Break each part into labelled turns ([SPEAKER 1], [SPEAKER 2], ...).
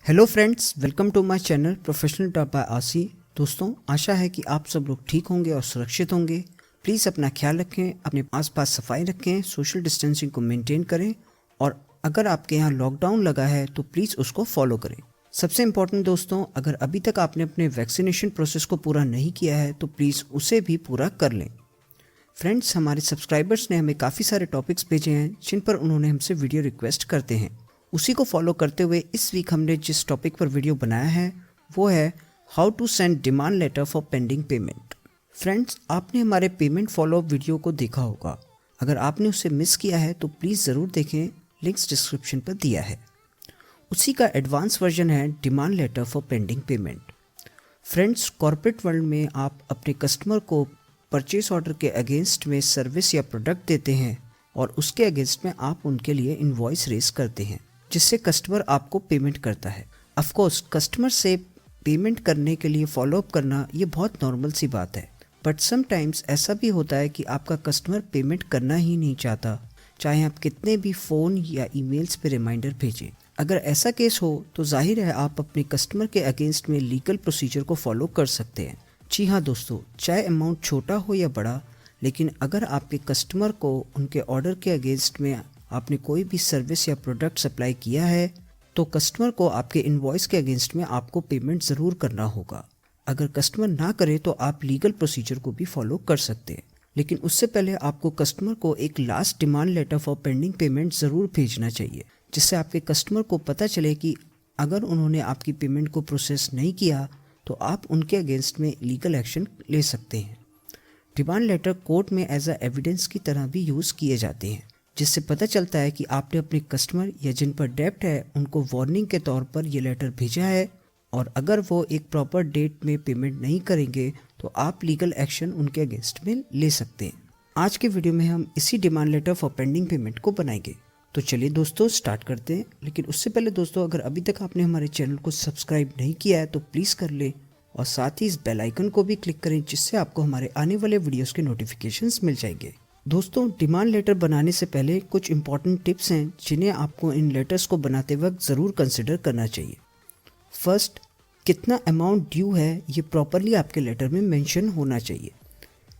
[SPEAKER 1] Hello friends, welcome to my channel professional top by आसी। दोस्तों, आशा है कि आप सब लोग ठीक होंगे और सुरक्षित होंगे। प्लीज़ अपना ख्याल रखें, अपने आसपास सफाई रखें, सोशल डिस्टेंसिंग को मेंटेन करें और अगर आपके यहाँ लॉकडाउन लगा है तो प्लीज़ उसको फॉलो करें। सबसे इम्पॉर्टेंट दोस्तों, अगर अभी तक आपने अपने वैक्सीनेशन प्रोसेस को पूरा नहीं किया है तो प्लीज़ उसे भी पूरा कर लें। फ्रेंड्स, हमारे सब्सक्राइबर्स ने हमें काफ़ी सारे टॉपिक्स भेजे हैं जिन पर उन्होंने हमसे वीडियो रिक्वेस्ट करते हैं। उसी को फॉलो करते हुए इस वीक हमने जिस टॉपिक पर वीडियो बनाया है वो है how to send demand letter for pending payment. Friends, आपने हमारे पेमेंट फॉलोअप वीडियो को देखा होगा। अगर आपने उसे मिस किया है तो प्लीज़ ज़रूर देखें, लिंक्स डिस्क्रिप्शन पर दिया है। उसी का एडवांस वर्जन है demand letter for pending payment. Friends, corporate world में आप अपने कस्टमर को परचेस ऑर्डर के अगेंस्ट में सर्विस या प्रोडक्ट देते हैं और उसके अगेंस्ट में आप उनके लिए इनवॉइस रेज करते हैं जिससे कस्टमर आपको पेमेंट करता है। ऑफ कोर्स, कस्टमर से पेमेंट करने के लिए फॉलोअप करना ये बहुत नॉर्मल सी बात है, बट समटाइम्स ऐसा भी होता है कि आपका कस्टमर पेमेंट करना ही नहीं चाहता, चाहे आप कितने भी फ़ोन या ईमेल्स पे रिमाइंडर भेजें। अगर ऐसा केस हो तो जाहिर है आप अपने कस्टमर के अगेंस्ट में लीगल प्रोसीजर को फॉलो कर सकते हैं। जी हाँ दोस्तों, चाहे अमाउंट छोटा हो या बड़ा, लेकिन अगर आपके कस्टमर को उनके ऑर्डर के अगेंस्ट में आपने कोई भी सर्विस या प्रोडक्ट सप्लाई किया है तो कस्टमर को आपके इनवॉइस के अगेंस्ट में आपको पेमेंट ज़रूर करना होगा। अगर कस्टमर ना करे तो आप लीगल प्रोसीजर को भी फॉलो कर सकते हैं, लेकिन उससे पहले आपको कस्टमर को एक last demand letter for pending payment ज़रूर भेजना चाहिए, जिससे आपके कस्टमर को पता चले कि अगर उन्होंने आपकी पेमेंट को प्रोसेस नहीं किया तो आप उनके अगेंस्ट में लीगल एक्शन ले सकते हैं। डिमांड लेटर कोर्ट में एज अ एविडेंस की तरह भी यूज़ किए जाते हैं, जिससे पता चलता है कि आपने अपने कस्टमर या जिन पर डेब्ट है उनको वार्निंग के तौर पर ये लेटर भेजा है और अगर वो एक प्रॉपर डेट में पेमेंट नहीं करेंगे तो आप लीगल एक्शन उनके अगेंस्ट में ले सकते हैं। आज के वीडियो में हम इसी demand letter for pending payment को बनाएंगे। तो चलिए दोस्तों, स्टार्ट करते हैं। लेकिन उससे पहले दोस्तों, अगर अभी तक आपने हमारे चैनल को सब्सक्राइब नहीं किया है तो प्लीज़ कर ले और साथ ही इस बेल आइकन को भी क्लिक करें, जिससे आपको हमारे आने वाले वीडियोस के नोटिफिकेशंस मिल जाएंगे। दोस्तों, डिमांड लेटर बनाने से पहले कुछ इंपॉर्टेंट टिप्स हैं जिन्हें आपको इन लेटर्स को बनाते वक्त ज़रूर कंसिडर करना चाहिए। फर्स्ट, कितना अमाउंट ड्यू है ये प्रॉपरली आपके लेटर में मेंशन होना चाहिए।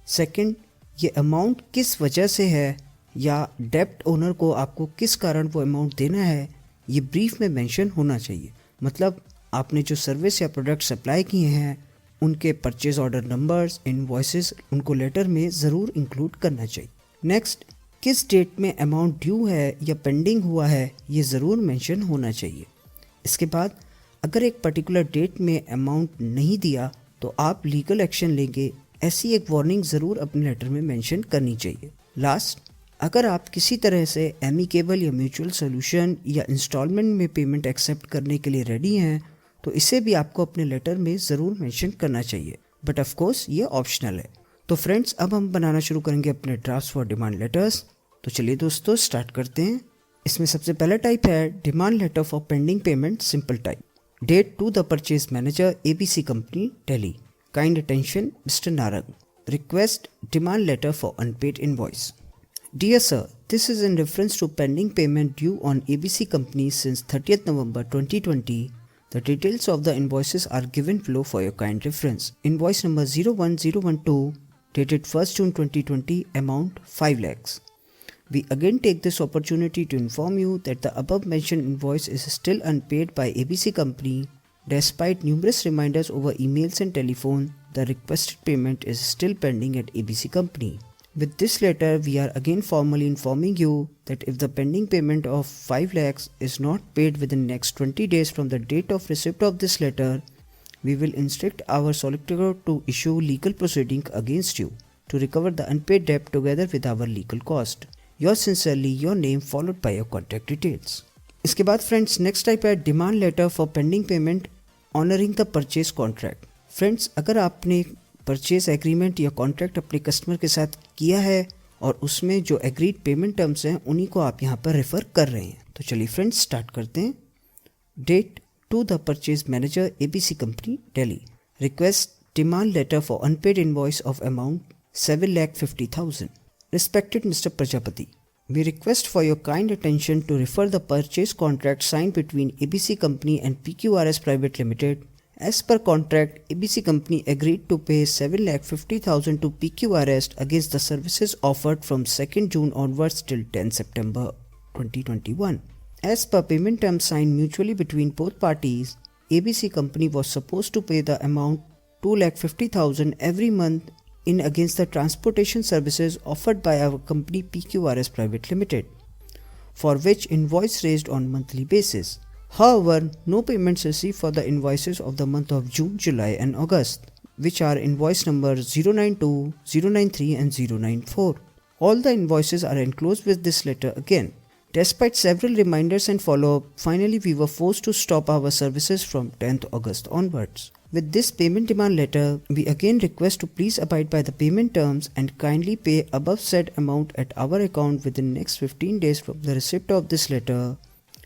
[SPEAKER 1] सेकंड, ये अमाउंट किस वजह से है या डेब्ट ओनर को आपको किस कारण वो अमाउंट देना है ये ब्रीफ में मेंशन होना चाहिए। मतलब आपने जो सर्विस या प्रोडक्ट सप्लाई किए हैं उनके परचेज ऑर्डर नंबर्स, इनवॉइसेस उनको लेटर में ज़रूर इंक्लूड करना चाहिए। नेक्स्ट, किस डेट में अमाउंट ड्यू है या पेंडिंग हुआ है ये ज़रूर मेंशन होना चाहिए। इसके बाद अगर एक पर्टिकुलर डेट में अमाउंट नहीं दिया तो आप लीगल एक्शन लेंगे, ऐसी एक वार्निंग ज़रूर अपने लेटर में मेंशन करनी चाहिए। लास्ट, अगर आप किसी तरह से एमिकेबल या म्यूचुअल सोल्यूशन या इंस्टॉलमेंट में पेमेंट एक्सेप्ट करने के लिए रेडी हैं तो इसे भी आपको अपने लेटर में ज़रूर मेंशन करना चाहिए, बट ऑफ कोर्स ये ऑप्शनल है। तो फ्रेंड्स, अब हम बनाना शुरू करेंगे अपने ड्राफ्ट्स फॉर डिमांड लेटर्स। तो चलिए दोस्तों, स्टार्ट करते हैं। इसमें सबसे पहला टाइप है demand letter for pending payment, simple type. Date to the purchase manager, ABC company, Delhi. Kind attention, mister Narang. Request demand letter for unpaid invoice. Dear sir, this is in reference to pending payment due on ABC Company since 30th November 2020. The details of the invoices are given below for your kind reference. Invoice number 01012 dated 1st June 2020, amount 5 lakhs. We again take this opportunity to inform you that the above mentioned invoice is still unpaid by ABC Company. Despite numerous reminders over emails and telephone, the requested payment is still pending at ABC Company. With this letter, we are again formally informing you that if the pending payment of 5 lakhs is not paid within next 20 days from the date of receipt of this letter, we will instruct our solicitor to issue legal proceeding against you to recover the unpaid debt together with our legal cost. Yours sincerely, your name followed by your contact details. इसके बाद friends, next type है demand letter for pending payment honouring the purchase contract. Friends, अगर आपने purchase agreement या contract अपने customer के साथ किया है और उसमें जो एग्रीड पेमेंट टर्म्स हैं उन्हीं को आप यहाँ पर रेफ़र कर रहे हैं। तो चलिए फ्रेंड्स, स्टार्ट करते हैं। Date to the purchase manager, ABC company, Delhi. Request demand letter for unpaid invoice of amount 7,50,000। Respected mister Prajapati, We request for your kind attention to refer the purchase contract signed between ABC Company and PQRS Private Limited. As per contract, ABC Company agreed to pay 7,50,000 to PQRS against the services offered from 2nd June onwards till 10 September 2021. As per payment terms signed mutually between both parties, ABC Company was supposed to pay the amount 2,50,000 every month in against the transportation services offered by our company PQRS Private Limited, for which invoice raised on monthly basis. However, no payments received for the invoices of the month of June, July and August, which are invoice number 092, 093 and 094. All the invoices are enclosed with this letter again. Despite several reminders and follow-up, finally we were forced to stop our services from 10th August onwards. With this payment demand letter, we again request to please abide by the payment terms and kindly pay above said amount at our account within next 15 days from the receipt of this letter.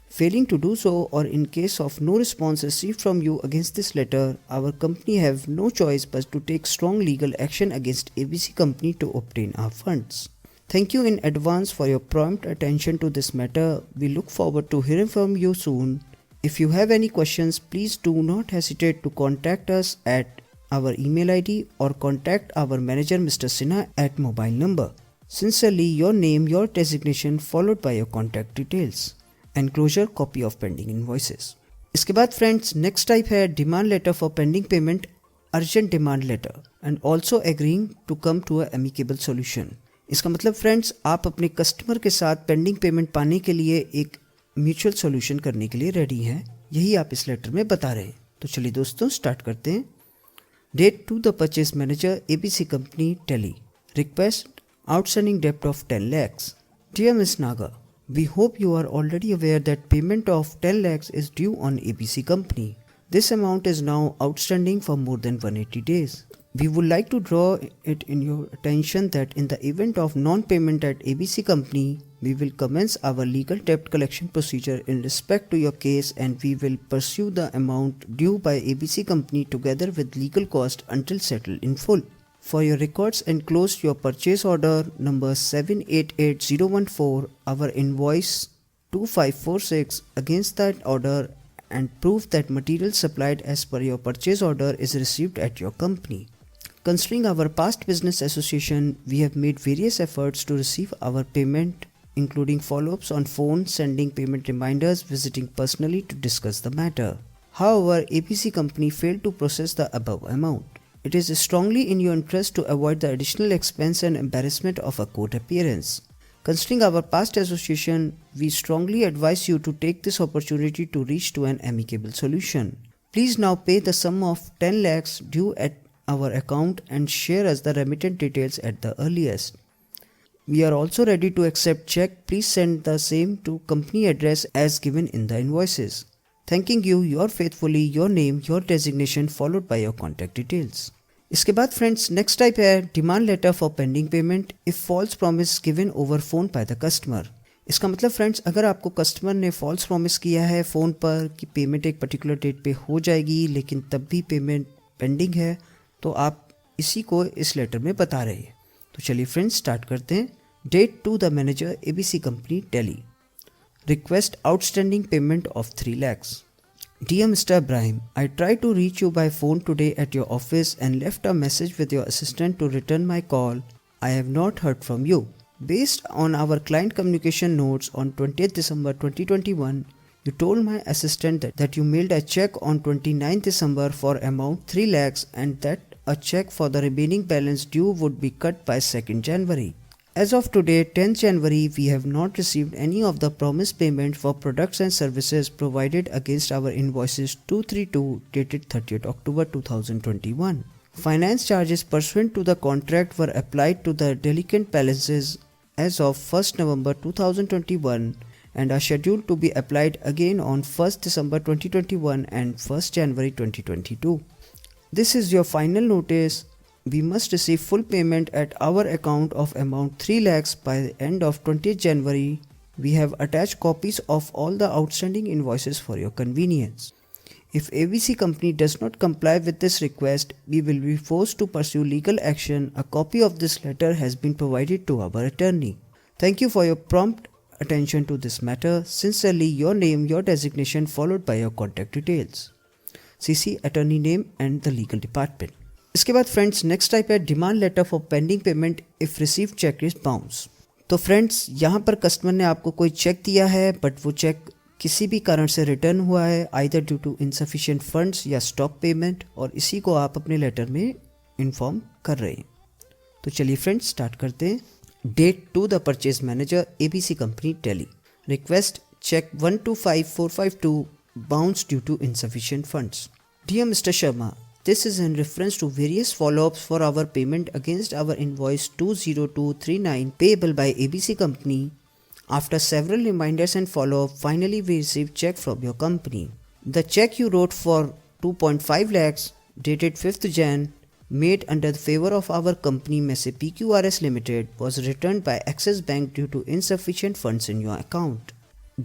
[SPEAKER 1] Failing to do so, or in case of no response received from you against this letter, our company have no choice but to take strong legal action against ABC Company to obtain our funds. Thank you in advance for your prompt attention to this matter. We look forward to hearing from you soon. If you have any questions, please do not hesitate to contact us at our email ID or contact our manager Mr. Sinha at mobile number. Sincerely, your name, your designation followed by your contact details. Enclosure copy of pending invoices. इसके बाद friends next type है demand letter for pending payment, urgent demand letter and also agreeing to come to a amicable solution. इसका मतलब friends आप अपने customer के साथ pending payment पाने के लिए एक म्यूचुअल सॉल्यूशन करने के लिए रेडी हैं, यही आप इस लेटर में बता रहे हैं। तो चलिए दोस्तों स्टार्ट करते हैं। Date to the purchase manager ABC company टेली, रिक्वेस्ट आउटस्टैंडिंग डेब्ट of 10 lakhs। Dear miss Naga, we hope you are already aware that payment of 10 lakhs is due on ABC Company. This amount is now outstanding for more than 180 days. We would like to draw it in your attention that in the event of non-payment at ABC Company, we will commence our legal debt collection procedure in respect to your case and we will pursue the amount due by ABC Company together with legal cost until settled in full. For your records enclosed your purchase order number 788014, our invoice 2546 against that order and proof that material supplied as per your purchase order is received at your company. Considering our past business association, we have made various efforts to receive our payment, including follow-ups on phone, sending payment reminders, visiting personally to discuss the matter. However, ABC Company failed to process the above amount. It is strongly in your interest to avoid the additional expense and embarrassment of a court appearance. Considering our past association, we strongly advise you to take this opportunity to reach to an amicable solution. Please now pay the sum of 10 lakhs due at our account and share us the remittance details at the earliest. We are also ready to accept check. Please send the same to company address as given in the invoices. Thanking you, your faithfully, your name, your designation followed by your contact details. इसके बाद friends next type है demand letter for pending payment if false promise given over phone by the customer. इसका मतलब friends अगर आपको customer ने false promise किया है फ़ोन पर कि पेमेंट एक पर्टिकुलर डेट पे हो जाएगी लेकिन तब भी पेमेंट पेंडिंग है, तो आप इसी को इस लेटर में बता रहे हैं। तो चलिए फ्रेंड्स स्टार्ट करते हैं। Date to the manager ABC company Delhi, request outstanding payment of 3 lakhs. Dear Mr. Ibrahim, I tried to reach you by phone today at your office and left a message with your assistant to return my call. I have not heard from you. Based on our client communication notes on 20th December 2021, you told my assistant that you mailed a check on 29th December for amount 3 lakhs and that a check for the remaining balance due would be cut by 2nd January. As of today, 10th January, we have not received any of the promised payment for products and services provided against our invoices 232 dated 30th October 2021. Finance charges pursuant to the contract were applied to the delinquent balances as of 1st November 2021 and are scheduled to be applied again on 1st December 2021 and 1st January 2022. This is your final notice. We must receive full payment at our account of amount 3 lakhs by the end of 20th January. We have attached copies of all the outstanding invoices for your convenience. If ABC Company does not comply with this request, we will be forced to pursue legal action. A copy of this letter has been provided to our attorney. Thank you for your prompt attention to this matter. Sincerely, your name, your designation followed by your contact details. CC attorney name and the legal department. इसके बाद friends next type है demand letter for pending payment if receive cheque is bounce. तो friends यहाँ पर customer ने आपको कोई check दिया है बट वो चेक किसी भी कारण से रिटर्न हुआ है, either due to insufficient funds या स्टॉप पेमेंट, और इसी को आप अपने लेटर में इन्फॉर्म कर रहे हैं। तो चलिए फ्रेंड्स स्टार्ट करते हैं। Date to the purchase manager ABC company Delhi, request cheque 125452 bounce due to insufficient funds. Dear mister Sharma, this is in reference to various follow-ups for our payment against our invoice 20239 payable by ABC Company. After several reminders and follow-up, finally we received check from your company. The check you wrote for 2.5 lakhs dated 5th Jan made under the favor of our company Messe PQRS Limited was returned by Axis Bank due to insufficient funds in your account.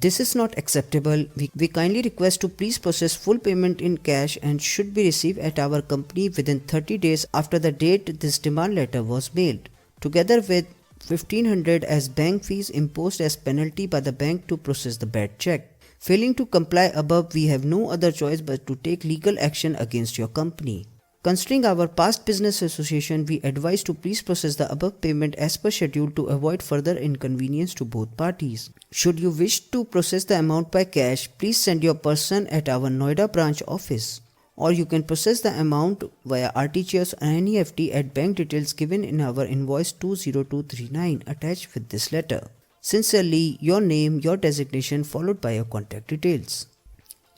[SPEAKER 1] This is not acceptable. We kindly request to please process full payment in cash and should be received at our company within 30 days after the date this demand letter was mailed, together with 1500 as bank fees imposed as penalty by the bank to process the bad check. Failing to comply above, we have no other choice but to take legal action against your company. Considering our past business association, we advise to please process the above payment as per schedule to avoid further inconvenience to both parties. Should you wish to process the amount by cash, please send your person at our Noida branch office, or you can process the amount via RTGS or NEFT at bank details given in our invoice 20239 attached with this letter. Sincerely, your name, your designation followed by your contact details.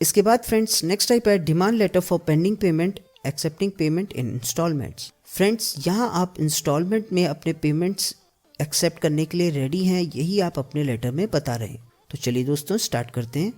[SPEAKER 1] इसके बाद friends next type है demand letter for pending payment accepting payment in instalments. Friends यहाँ आप instalment में अपने payments accept करने के लिए रेडी हैं, यही आप अपने लेटर में बता रहे हैं। तो चलिए दोस्तों स्टार्ट करते हैं।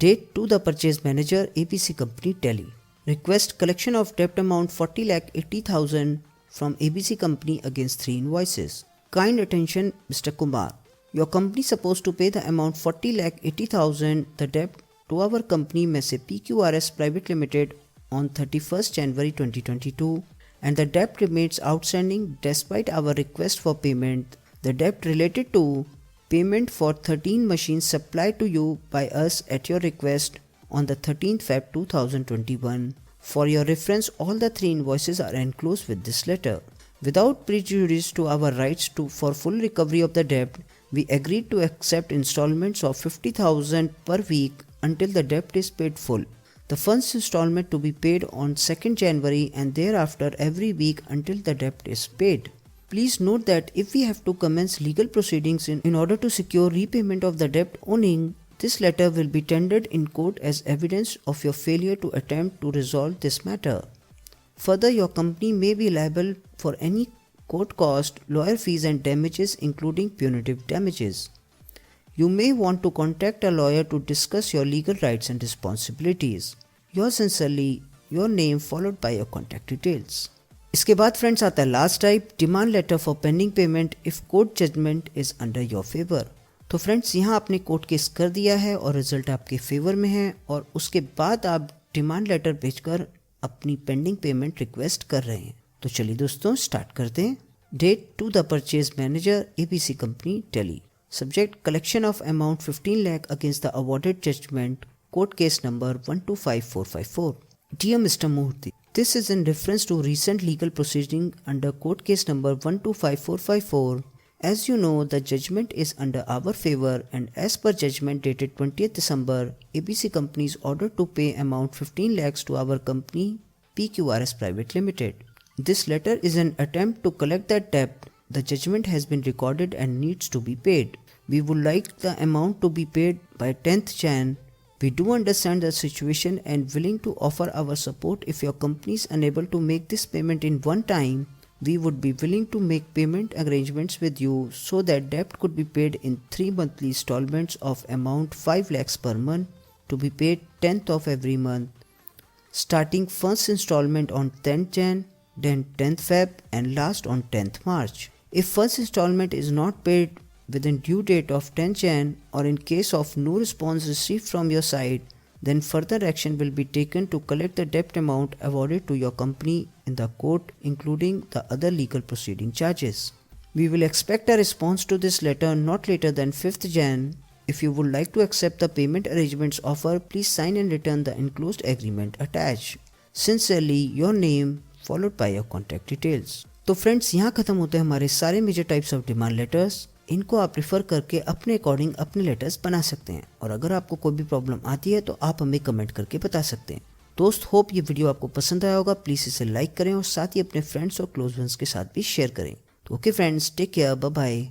[SPEAKER 1] Date to the purchase manager ABC company Delhi, request collection of डेब्ट amount 40,80,000 from ABC company against 3 invoices. Kind attention Mr. Kumar, your company supposed to pay the amount 40,80,000 the debt to our company Messe PQRS Private Limited on 31st January 2022, and the debt remains outstanding despite our request for payment. The debt related to payment for 13 machines supplied to you by us at your request on the 13th Feb 2021. For your reference, all the 3 invoices are enclosed with this letter. Without prejudice to our rights for full recovery of the debt, we agreed to accept installments of 50,000 per week until the debt is paid full. The first installment to be paid on 2nd January and thereafter every week until the debt is paid. Please note that if we have to commence legal proceedings in order to secure repayment of the debt owing, this letter will be tendered in court as evidence of your failure to attempt to resolve this matter. Further, your company may be liable for any court cost, lawyer fees and damages including punitive damages. You may want to contact a lawyer to discuss your legal rights and responsibilities. Yours sincerely, your name followed by your contact details. इसके बाद friends आता है last type, demand letter for pending payment if court judgement is under your favour. तो friends यहाँ आपने court case कर दिया है और रिजल्ट आपके फेवर में है, और उसके बाद आप डिमांड लेटर भेजकर अपनी पेंडिंग पेमेंट रिक्वेस्ट कर रहे हैं। तो चलिए दोस्तों स्टार्ट करते हैं। Date to the purchase manager ABC company Delhi, subject collection of amount 15 lakh against the awarded judgment, court case number 125454. Dear Mr. Murthy, this is in reference to recent legal proceeding under court case number 125454. As you know, the judgment is under our favor, and as per judgment dated 20th December, ABC company is ordered to pay amount 15 lakhs to our company PQRS Private Limited. This letter is an attempt to collect that debt. The judgment has been recorded and needs to be paid. We would like the amount to be paid by 10th Jan. We do understand the situation and willing to offer our support. If your company is unable to make this payment in one time, we would be willing to make payment arrangements with you so that debt could be paid in 3 monthly installments of amount 5 lakhs per month to be paid 10th of every month, starting first installment on 10th Jan, then 10th Feb and last on 10th March. If first installment is not paid within due date of 10th Jan, or in case of no response received from your side, then further action will be taken to collect the debt amount awarded to your company in the court, including the other legal proceeding charges. We will expect a response to this letter not later than 5th Jan. If you would like to accept the payment arrangements offer, please sign and return the enclosed agreement attached. Sincerely, your name followed by your contact details. तो friends, यहाँ खत्म होते हैं हमारे सारे major types of demand letters. इनको आप prefer करके अपने अकॉर्डिंग अपने लेटर्स बना सकते हैं, और अगर आपको कोई भी प्रॉब्लम आती है तो आप हमें कमेंट करके बता सकते हैं। दोस्त, होप ये वीडियो आपको पसंद आया होगा। प्लीज़ इसे लाइक करें और साथ ही अपने फ्रेंड्स और क्लोज वंस के साथ भी शेयर करें। तो okay friends, take care, bye bye.